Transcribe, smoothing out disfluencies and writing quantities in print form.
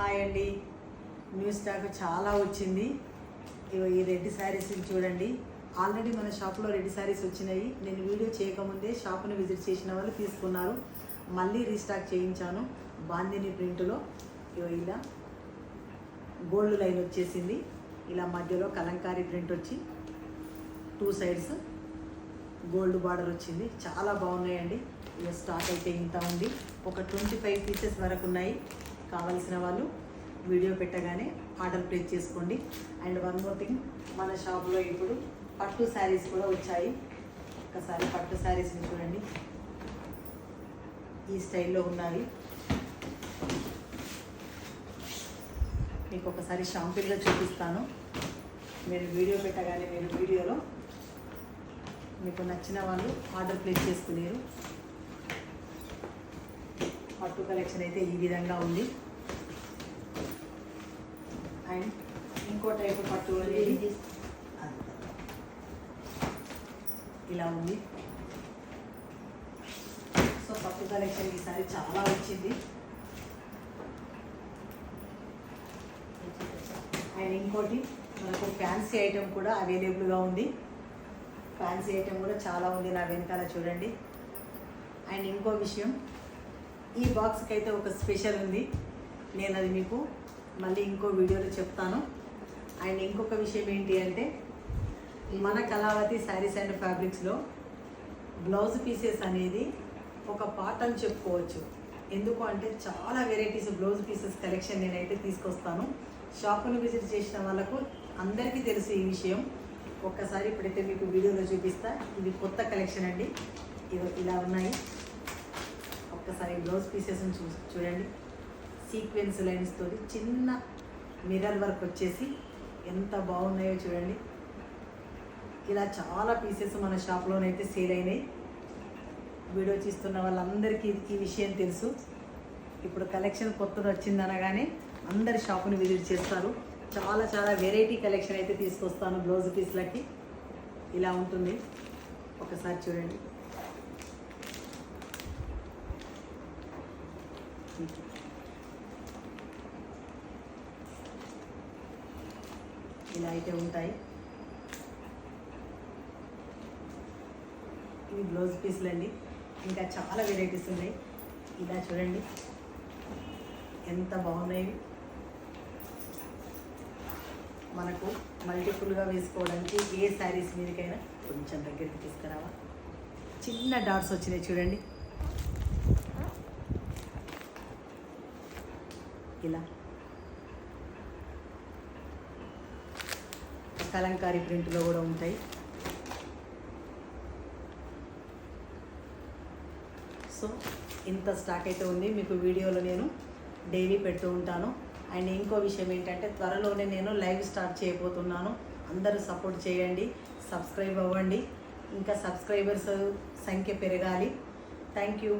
Hi అండి. New stock చాలా వచ్చింది. ఈ రెడ్ శారీస్ చూడండి. ఆల్రెడీ మన షాప్లో రెడ్ శారీస్ వచ్చినాయి. నేను వీడియో చేయకముందే షాప్ని విజిట్ చేసిన వాళ్ళు తీసుకున్నారు. మళ్ళీ రీస్టాక్ చేయించాను. బాందిని ప్రింట్లో ఇలా గోల్డ్ లైన్ వచ్చేసింది. ఇలా మధ్యలో కలంకారీ ప్రింట్ వచ్చి 2 సైడ్స్ గోల్డ్ బార్డర్ వచ్చింది. చాలా బాగున్నాయండి. ఇక స్టాక్ అయితే ఇంత ఉంది. ఒక 25 పీసెస్ వరకు ఉన్నాయి. కావలసిన వాళ్ళు వీడియో పెట్టగానే ఆర్డర్ ప్లేస్ చేసుకోండి. అండ్ వన్ మోర్ థింగ్, మన షాప్లో ఇప్పుడు పట్టు శారీస్ కూడా వచ్చాయి. ఒకసారి పట్టు శారీస్ని చూడండి. ఈ స్టైల్లో ఉన్నవి. మీకు ఒకసారి షాంపిల్గా చూపిస్తాను. మీరు వీడియో పెట్టగానే వీడియోలో మీకు నచ్చిన వాళ్ళు ఆర్డర్ ప్లేస్ చేసుకునేరు. పట్టు కలెక్షన్ అయితే ఈ విధంగా ఉంది. అండ్ ఇంకో టైపు పట్టు అనేది ఇలా ఉంది. సో పట్టు కలెక్షన్ ఈసారి చాలా వచ్చింది. అండ్ ఇంకోటి మనకు ఫ్యాన్సీ ఐటెం కూడా అవైలబుల్గా ఉంది. ఫ్యాన్సీ ఐటెం కూడా చాలా ఉంది. నా వెనకాల చూడండి. అండ్ ఇంకో విషయం, ఈ బాక్స్కి అయితే ఒక స్పెషల్ ఉంది. నేను అది మీకు మళ్ళీ ఇంకో వీడియోలో చెప్తాను. అండ్ ఇంకొక విషయం ఏంటి అంటే, మన కళావతి శారీస్ అండ్ ఫ్యాబ్రిక్స్లో బ్లౌజ్ పీసెస్ అనేది ఒక పార్ట్ అని చెప్పుకోవచ్చు. ఎందుకు అంటే చాలా వెరైటీస్ బ్లౌజ్ పీసెస్ కలెక్షన్ నేనైతే తీసుకొస్తాను. షాపును విజిట్ చేసిన వాళ్ళకు అందరికీ తెలుసు ఈ విషయం. ఒక్కసారి ఇప్పుడైతే మీకు వీడియోలో చూపిస్తా. ఇది కొత్త కలెక్షన్ అండి. ఇలా ఉన్నాయి. ఒక్కసారి బ్లౌజ్ పీసెస్ని చూడండి. సీక్వెన్స్ లైన్స్ తోటి చిన్న మిర్రర్ వర్క్ వచ్చేసి ఎంత బాగున్నాయో చూడండి. ఇలా చాలా పీసెస్ మన షాప్లోనైతే సేల్ అయినాయి. వీడియో తీస్తున్న వాళ్ళందరికీ ఈ విషయం తెలుసు. ఇప్పుడు కలెక్షన్ కొత్తది వచ్చిందనగానే అందరి షాపుని విజిట్ చేస్తారు. చాలా చాలా వెరైటీ కలెక్షన్ అయితే తీసుకొస్తాను బ్లౌజ్ పీస్లకి. ఇలా ఉంటుంది. ఒకసారి చూడండి. ఇలా అయితే ఉంటాయి. ఇవి బ్లౌజ్ పీస్లు అండి. ఇంకా చాలా వెరైటీస్ ఉన్నాయి. ఇలా చూడండి ఎంత బాగున్నాయి. మనకు మల్టిపుల్గా వేసుకోవడానికి ఏ శారీస్ మీదకైనా కొంచెం దగ్గరికి తీసుకురావా. చిన్న డాట్స్ వచ్చినాయి చూడండి. ఇలా కలంకారీ ప్రింట్లో కూడా ఉంటాయి. సో ఇంత స్టాక్ అయితే ఉంది. మీకు వీడియోలో నేను డైలీ పెడుతూ ఉంటాను. అండ్ ఇంకో విషయం ఏంటంటే, త్వరలోనే నేను లైవ్ స్టార్ట్ చేయబోతున్నాను. అందరూ సపోర్ట్ చేయండి, సబ్స్క్రైబ్ అవ్వండి. ఇంకా సబ్స్క్రైబర్స్ సంఖ్య పెరగాలి. Thank you.